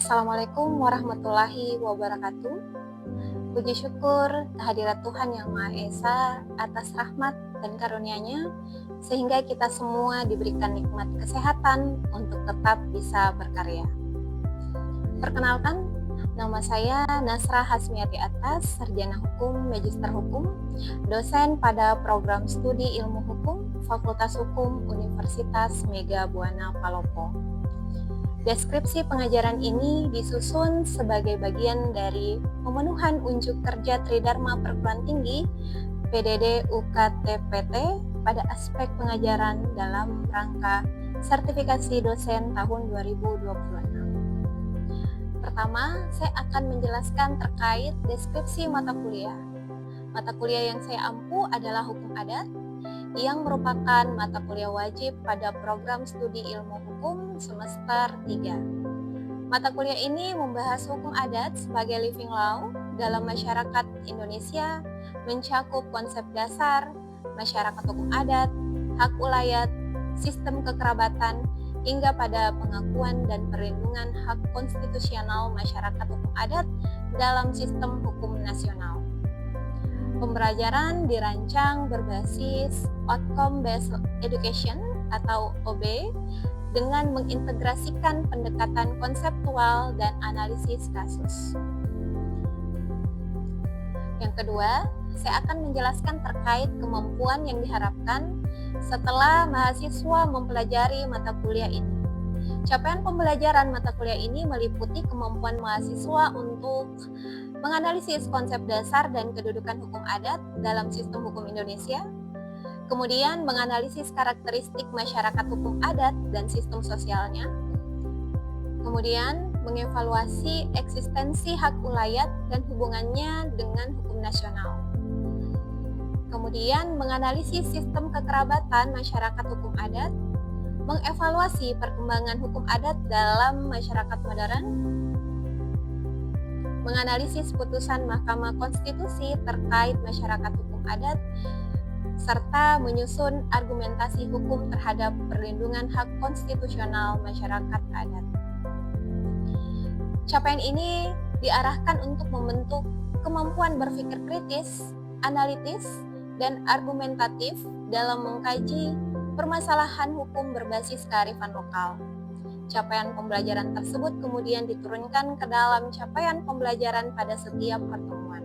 Assalamualaikum warahmatullahi wabarakatuh. Puji syukur kehadirat Tuhan Yang Maha Esa atas rahmat dan karunia-Nya sehingga kita semua diberikan nikmat kesehatan untuk tetap bisa berkarya. Perkenalkan, nama saya Nasra Hasmiati Atas, Sarjana Hukum, Magister Hukum, dosen pada program studi Ilmu Hukum, Fakultas Hukum Universitas Mega Buana Palopo. Deskripsi pengajaran ini disusun sebagai bagian dari pemenuhan unjuk kerja Tridharma Perguruan Tinggi PDD UKT-PT pada aspek pengajaran dalam rangka sertifikasi dosen tahun 2026. Pertama, saya akan menjelaskan terkait deskripsi mata kuliah. Mata kuliah yang saya ampu adalah Hukum Adat, yang merupakan mata kuliah wajib pada program studi Ilmu Hukum semester 3. Mata kuliah ini membahas hukum adat sebagai living law dalam masyarakat Indonesia, mencakup konsep dasar, masyarakat hukum adat, hak ulayat, sistem kekerabatan, hingga pada pengakuan dan perlindungan hak konstitusional masyarakat hukum adat dalam sistem hukum nasional. Pembelajaran dirancang berbasis Outcome Based Education atau OB dengan mengintegrasikan pendekatan konseptual dan analisis kasus. Yang kedua, saya akan menjelaskan terkait kemampuan yang diharapkan setelah mahasiswa mempelajari mata kuliah ini. Capaian pembelajaran mata kuliah ini meliputi kemampuan mahasiswa untuk menganalisis konsep dasar dan kedudukan hukum adat dalam sistem hukum Indonesia, kemudian menganalisis karakteristik masyarakat hukum adat dan sistem sosialnya, kemudian mengevaluasi eksistensi hak ulayat dan hubungannya dengan hukum nasional, kemudian menganalisis sistem kekerabatan masyarakat hukum adat, mengevaluasi perkembangan hukum adat dalam masyarakat modern, menganalisis putusan Mahkamah Konstitusi terkait masyarakat hukum adat, serta menyusun argumentasi hukum terhadap perlindungan hak konstitusional masyarakat adat. Capaian ini diarahkan untuk membentuk kemampuan berpikir kritis, analitis, dan argumentatif dalam mengkaji permasalahan hukum berbasis kearifan lokal. Capaian pembelajaran tersebut kemudian diturunkan ke dalam capaian pembelajaran pada setiap pertemuan.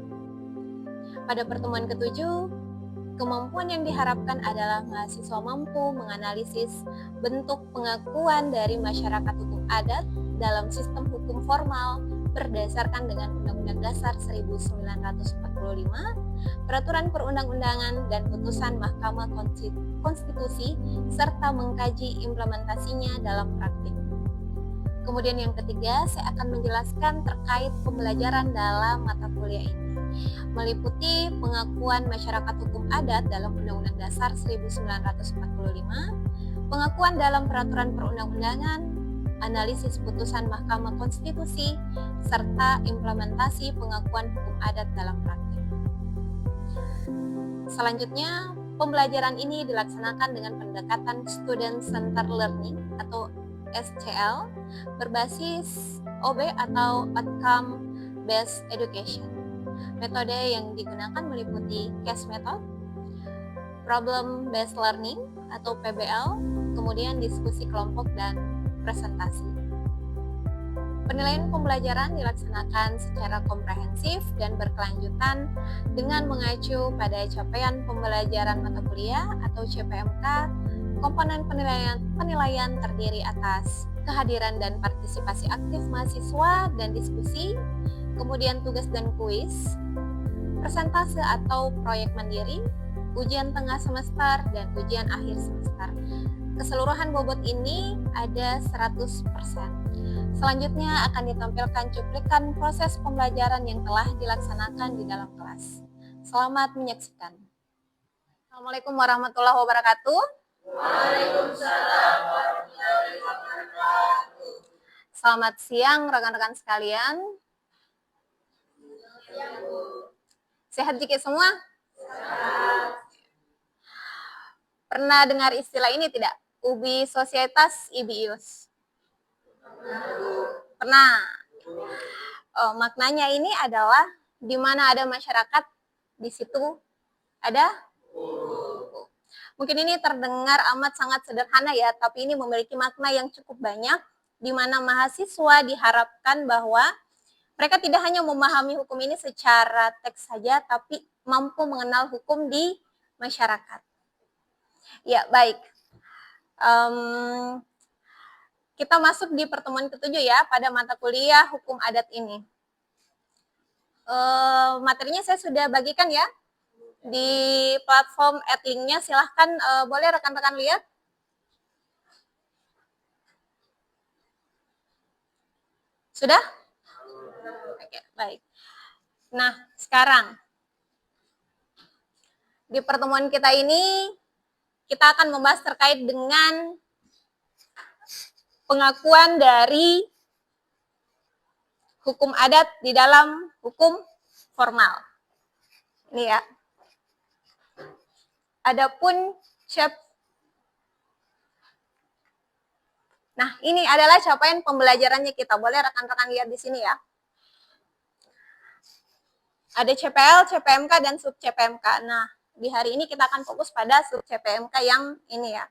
Pada pertemuan ketujuh, kemampuan yang diharapkan adalah mahasiswa mampu menganalisis bentuk pengakuan dari masyarakat hukum adat dalam sistem hukum formal berdasarkan dengan Undang-Undang Dasar 1945, peraturan perundang-undangan dan putusan Mahkamah Konstitusi, serta mengkaji implementasinya dalam praktik. Kemudian yang ketiga, saya akan menjelaskan terkait pembelajaran dalam mata kuliah ini, meliputi pengakuan masyarakat hukum adat dalam Undang-Undang Dasar 1945, pengakuan dalam peraturan perundang-undangan, analisis putusan Mahkamah Konstitusi, serta implementasi pengakuan hukum adat dalam praktik. Selanjutnya, pembelajaran ini dilaksanakan dengan pendekatan Student Centered Learning atau SCL berbasis OB atau Outcome Based Education. Metode yang digunakan meliputi case method, problem based learning atau PBL, kemudian diskusi kelompok dan presentasi. Penilaian pembelajaran dilaksanakan secara komprehensif dan berkelanjutan dengan mengacu pada capaian pembelajaran mata kuliah atau CPMK. Komponen penilaian terdiri atas kehadiran dan partisipasi aktif mahasiswa dan diskusi, kemudian tugas dan kuis, persentase atau proyek mandiri, ujian tengah semester, dan ujian akhir semester. Keseluruhan bobot ini ada 100%. Selanjutnya akan ditampilkan cuplikan proses pembelajaran yang telah dilaksanakan di dalam kelas. Selamat menyaksikan. Assalamualaikum warahmatullahi wabarakatuh. Waalaikumsalam warahmatullahi wabarakatuh. Selamat siang rekan-rekan sekalian. Siang, Bu. Sehat jika semua? Sehat. Pernah dengar istilah ini tidak? Ubi Societas Ibius. Pernah, Bu. Pernah. Maknanya ini adalah di mana ada masyarakat, di situ ada Mungkin ini terdengar amat sangat sederhana ya, tapi ini memiliki makna yang cukup banyak, di mana mahasiswa diharapkan bahwa mereka tidak hanya memahami hukum ini secara teks saja, tapi mampu mengenal hukum di masyarakat. Ya, baik. Kita masuk di pertemuan ke-7 ya, pada mata kuliah hukum adat ini. Materinya saya sudah bagikan ya, di platform Edlinknya. Silahkan, boleh rekan-rekan lihat. Sudah? Oke, baik. Nah, sekarang di pertemuan kita ini kita akan membahas terkait dengan pengakuan dari hukum adat di dalam hukum formal. Ini ya. Adapun Nah, ini adalah capaian pembelajarannya kita. Boleh rekan-rekan lihat di sini ya. Ada CPL, CPMK, dan sub CPMK. Nah, di hari ini kita akan fokus pada sub CPMK yang ini ya.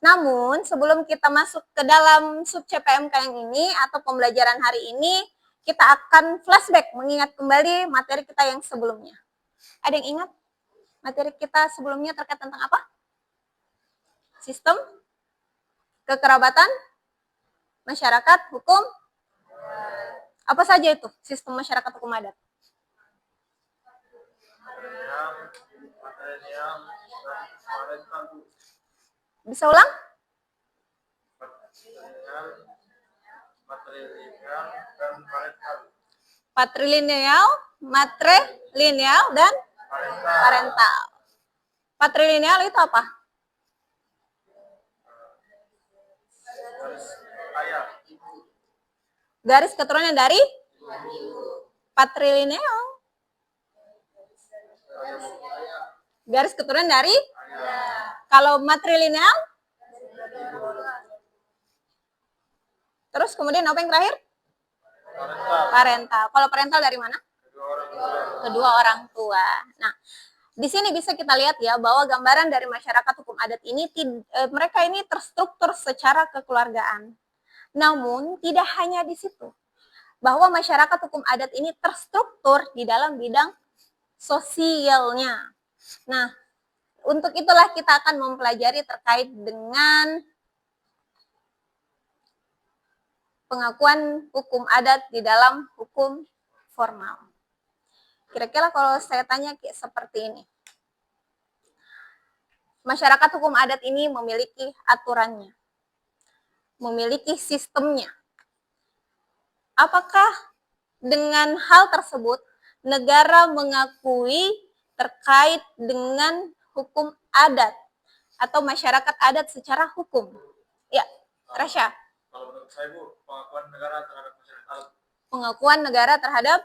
Namun, sebelum kita masuk ke dalam sub CPMK yang ini atau pembelajaran hari ini, kita akan flashback, mengingat kembali materi kita yang sebelumnya. Ada yang ingat materi kita sebelumnya terkait tentang apa? Sistem kekerabatan masyarakat hukum. Apa saja itu sistem masyarakat hukum adat? Bisa ulang? Patrilineal, matrilineal, dan parental. Patrilineal itu apa? Garis keturunan dari patrilineal. Garis keturunan dari? Kalau matrilineal? Terus kemudian apa yang terakhir? Parental. Kalau parental dari mana? Kedua orang tua. Nah, di sini bisa kita lihat ya bahwa gambaran dari masyarakat hukum adat ini mereka ini terstruktur secara kekeluargaan. Namun tidak hanya di situ. Bahwa masyarakat hukum adat ini terstruktur di dalam bidang sosialnya. Nah, untuk itulah kita akan mempelajari terkait dengan pengakuan hukum adat di dalam hukum formal. Kira-kira kalau saya tanya seperti ini. Masyarakat hukum adat ini memiliki aturannya, memiliki sistemnya. Apakah dengan hal tersebut negara mengakui terkait dengan hukum adat atau masyarakat adat secara hukum? Ya, Rasya. Kalau menurut saya, Bu, pengakuan negara terhadap masyarakat adat. Pengakuan negara terhadap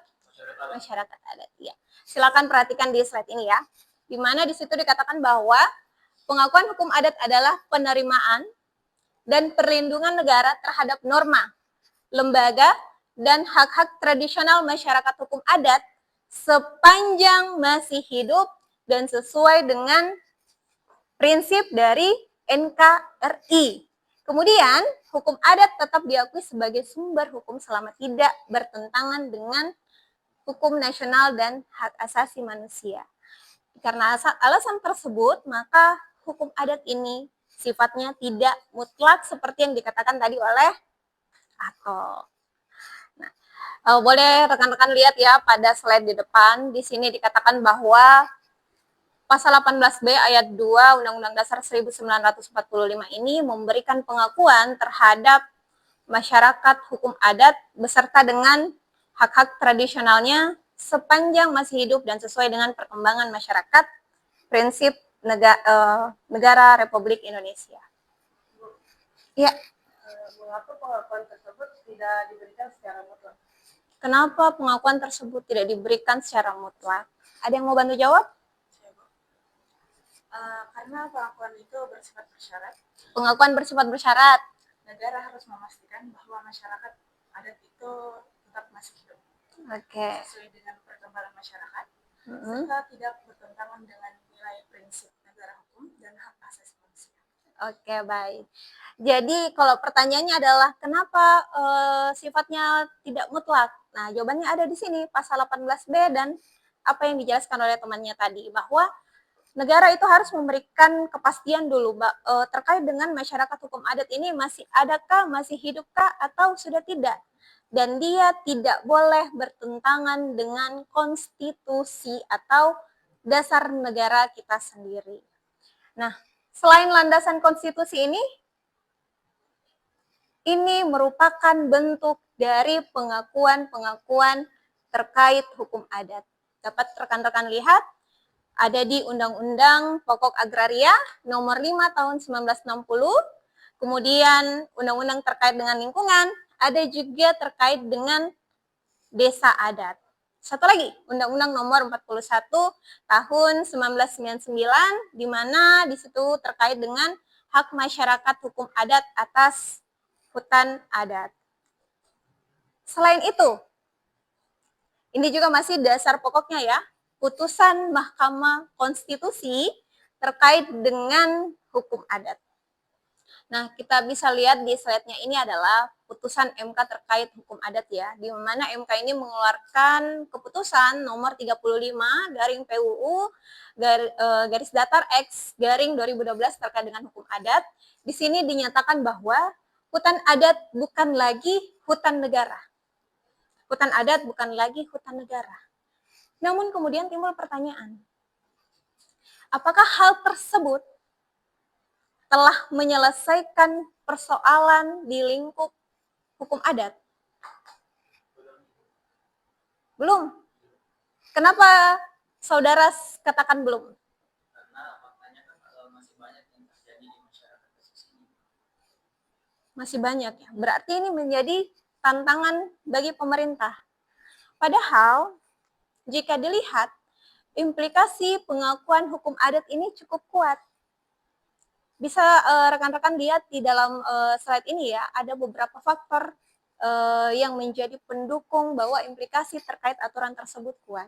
masyarakat adat. Ya. Silakan perhatikan di slide ini ya. Di mana di situ dikatakan bahwa pengakuan hukum adat adalah penerimaan dan perlindungan negara terhadap norma, lembaga, dan hak-hak tradisional masyarakat hukum adat sepanjang masih hidup dan sesuai dengan prinsip dari NKRI. Kemudian, hukum adat tetap diakui sebagai sumber hukum selama tidak bertentangan dengan hukum nasional dan hak asasi manusia. Karena alasan tersebut, maka hukum adat ini sifatnya tidak mutlak seperti yang dikatakan tadi oleh Ato. Nah, boleh rekan-rekan lihat ya pada slide di depan. Di sini dikatakan bahwa Pasal 18B ayat 2 Undang-Undang Dasar 1945 ini memberikan pengakuan terhadap masyarakat hukum adat beserta dengan hak-hak tradisionalnya sepanjang masih hidup dan sesuai dengan perkembangan masyarakat, prinsip negara Republik Indonesia. Ya. Mengapa pengakuan tersebut tidak diberikan secara mutlak? Kenapa pengakuan tersebut tidak diberikan secara mutlak? Ada yang mau bantu jawab? Karena pengakuan itu bersifat bersyarat. Pengakuan bersifat bersyarat. Negara harus memastikan bahwa masyarakat adat itu tetap masih hidup Oke. sesuai dengan perkembangan masyarakat, Mm-mm. serta tidak bertentangan dengan nilai prinsip negara hukum dan hak asasi manusia. Oke, baik. Jadi kalau pertanyaannya adalah kenapa sifatnya tidak mutlak? Nah, jawabannya ada di sini pasal 18B dan apa yang dijelaskan oleh temannya tadi bahwa negara itu harus memberikan kepastian dulu terkait dengan masyarakat hukum adat ini masih adakah, masih hidupkah atau sudah tidak. Dan dia tidak boleh bertentangan dengan konstitusi atau dasar negara kita sendiri. Nah, selain landasan konstitusi ini merupakan bentuk dari pengakuan-pengakuan terkait hukum adat. Dapat rekan-rekan lihat, ada di Undang-Undang Pokok Agraria nomor 5 tahun 1960, kemudian undang-undang terkait dengan lingkungan, ada juga terkait dengan desa adat. Satu lagi, Undang-Undang nomor 41 tahun 1999, di mana di situ terkait dengan hak masyarakat hukum adat atas hutan adat. Selain itu, ini juga masih dasar pokoknya ya, putusan Mahkamah Konstitusi terkait dengan hukum adat. Nah, kita bisa lihat di slide-nya ini adalah putusan MK terkait hukum adat ya, di mana MK ini mengeluarkan keputusan nomor 35 garing PUU garis datar X garing 2012 terkait dengan hukum adat. Di sini dinyatakan bahwa hutan adat bukan lagi hutan negara. Hutan adat bukan lagi hutan negara. Namun kemudian timbul pertanyaan, apakah hal tersebut telah menyelesaikan persoalan di lingkup hukum adat? Belum. Kenapa saudara katakan belum? Karena faktanya kan masih banyak yang terjadi di masyarakat kasus ini. Masih banyak ya. Berarti ini menjadi tantangan bagi pemerintah. Padahal jika dilihat implikasi pengakuan hukum adat ini cukup kuat. Bisa rekan-rekan lihat di dalam slide ini ya, ada beberapa faktor yang menjadi pendukung bahwa implikasi terkait aturan tersebut kuat.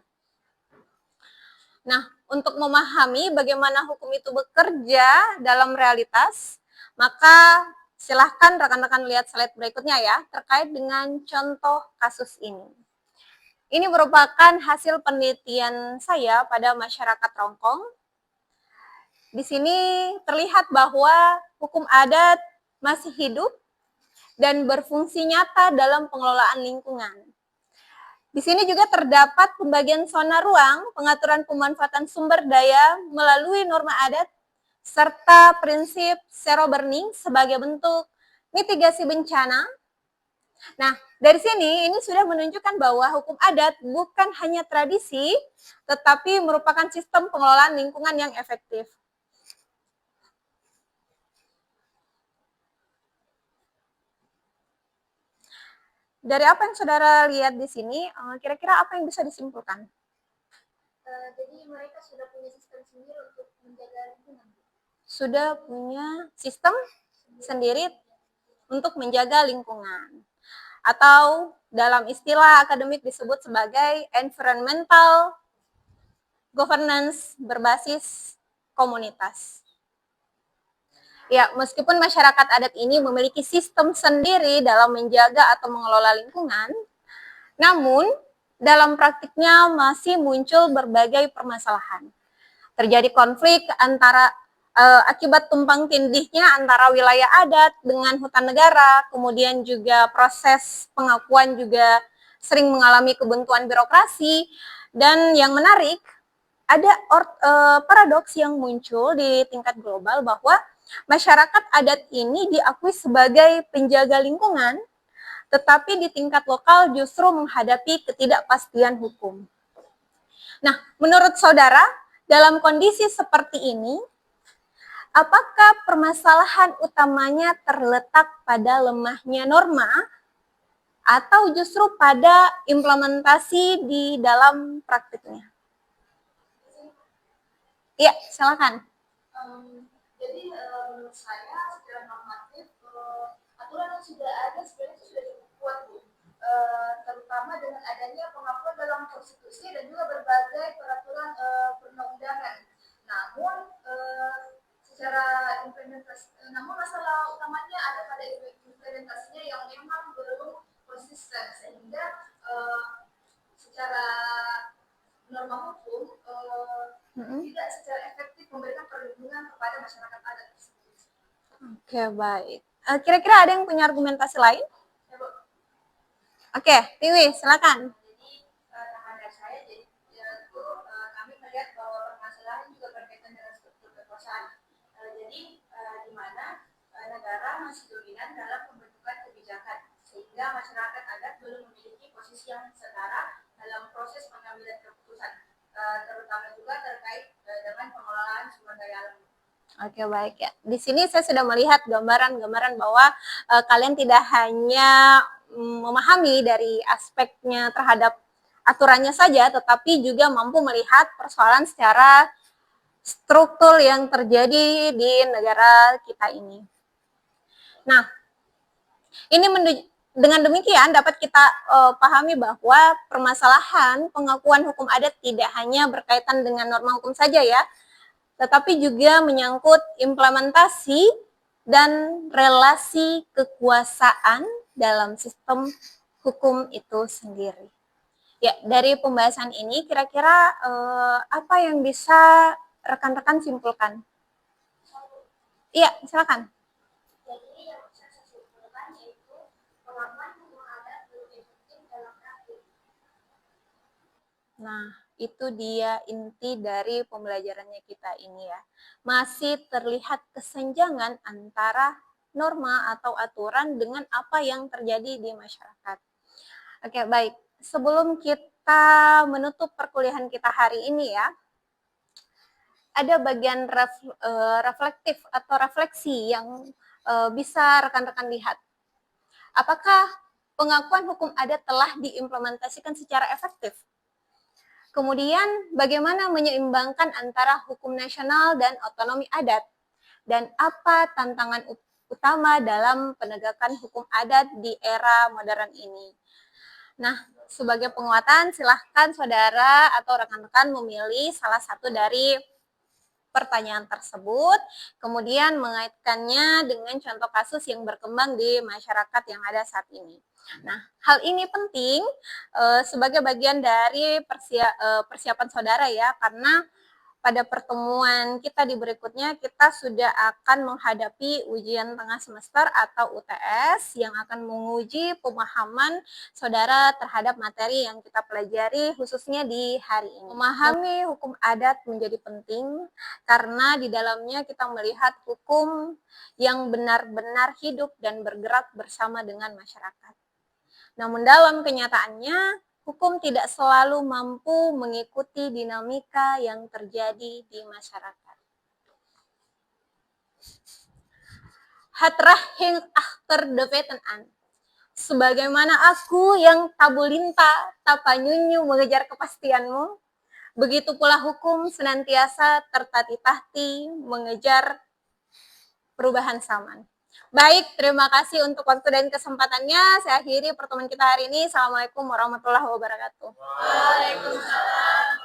Nah, untuk memahami bagaimana hukum itu bekerja dalam realitas, maka silahkan rekan-rekan lihat slide berikutnya ya, terkait dengan contoh kasus ini. Ini merupakan hasil penelitian saya pada masyarakat Rongkong. Di sini terlihat bahwa hukum adat masih hidup dan berfungsi nyata dalam pengelolaan lingkungan. Di sini juga terdapat pembagian zona ruang, pengaturan pemanfaatan sumber daya melalui norma adat, serta prinsip zero burning sebagai bentuk mitigasi bencana. Nah, dari sini ini sudah menunjukkan bahwa hukum adat bukan hanya tradisi, tetapi merupakan sistem pengelolaan lingkungan yang efektif. Dari apa yang saudara lihat di sini, kira-kira apa yang bisa disimpulkan? Jadi mereka sudah punya sistem sendiri untuk menjaga lingkungan. Sudah punya sistem sendiri untuk menjaga lingkungan. Atau dalam istilah akademik disebut sebagai environmental governance berbasis komunitas. Ya, meskipun masyarakat adat ini memiliki sistem sendiri dalam menjaga atau mengelola lingkungan, namun dalam praktiknya masih muncul berbagai permasalahan. Terjadi konflik antara akibat tumpang tindihnya antara wilayah adat dengan hutan negara, kemudian juga proses pengakuan juga sering mengalami kebuntuan birokrasi, dan yang menarik, ada paradoks yang muncul di tingkat global bahwa masyarakat adat ini diakui sebagai penjaga lingkungan, tetapi di tingkat lokal justru menghadapi ketidakpastian hukum. Nah, menurut saudara, dalam kondisi seperti ini, apakah permasalahan utamanya terletak pada lemahnya norma atau justru pada implementasi di dalam praktiknya? Iya, silakan. Jadi menurut saya secara normatif aturan yang sudah ada sebenarnya sudah cukup kuat Bu. peraturan konstitusi dan juga berbagai peraturan perundang-undangan. Namun secara implementasi, namun masalah utamanya ada pada implementasinya yang memang belum konsisten, sehingga secara norma hukum tidak secara efektif memberikan perlindungan kepada masyarakat adat. Oke, baik. Kira-kira ada yang punya argumentasi lain? Ya, Bu. Oke, Tiwi, silakan. Jadi tambahan saya, jadi itu kami melihat bahwa permasalahan juga berkaitan dengan struktur kekuasaan. Jadi di mana negara masih dominan dalam pembentukan kebijakan, sehingga masyarakat adat belum memiliki posisi yang setara dalam proses pengambilan keputusan, terutama juga terkait dengan pengelolaan sumber daya alam. Oke, baik ya. Di sini saya sudah melihat gambaran-gambaran bahwa kalian tidak hanya memahami dari aspeknya terhadap aturannya saja, tetapi juga mampu melihat persoalan secara struktur yang terjadi di negara kita ini. Nah, ini dengan demikian dapat kita pahami bahwa permasalahan pengakuan hukum adat tidak hanya berkaitan dengan norma hukum saja ya, tetapi juga menyangkut implementasi dan relasi kekuasaan dalam sistem hukum itu sendiri. Ya, dari pembahasan ini kira-kira apa yang bisa rekan-rekan simpulkan? Iya, silakan. Jadi yang bisa saya simpulkan yaitu pengakuan hukum adat belum efektif dalam praktik. Nah, itu dia inti dari pembelajarannya kita ini ya. Masih terlihat kesenjangan antara norma atau aturan dengan apa yang terjadi di masyarakat. Oke, baik. Sebelum kita menutup perkuliahan kita hari ini ya, ada bagian reflektif atau refleksi yang bisa rekan-rekan lihat. Apakah pengakuan hukum adat telah diimplementasikan secara efektif? Kemudian, bagaimana menyeimbangkan antara hukum nasional dan otonomi adat? Dan apa tantangan utama dalam penegakan hukum adat di era modern ini? Nah, sebagai penguatan, silahkan saudara atau rekan-rekan memilih salah satu dari pertanyaan tersebut, kemudian mengaitkannya dengan contoh kasus yang berkembang di masyarakat yang ada saat ini. Nah, hal ini penting sebagai bagian dari persiapan saudara ya, karena pada pertemuan kita di berikutnya kita sudah akan menghadapi ujian tengah semester atau UTS yang akan menguji pemahaman saudara terhadap materi yang kita pelajari khususnya di hari ini. Memahami hukum adat menjadi penting karena di dalamnya kita melihat hukum yang benar-benar hidup dan bergerak bersama dengan masyarakat. Namun dalam kenyataannya, hukum tidak selalu mampu mengikuti dinamika yang terjadi di masyarakat. Hatrahing akhter de weten an. Sebagaimana aku yang tabulinta, tapanyunyu mengejar kepastianmu, begitu pula hukum senantiasa tertatih-tatih mengejar perubahan zaman. Baik, terima kasih untuk waktu dan kesempatannya. Saya akhiri pertemuan kita hari ini. Assalamualaikum warahmatullahi wabarakatuh. Waalaikumsalam.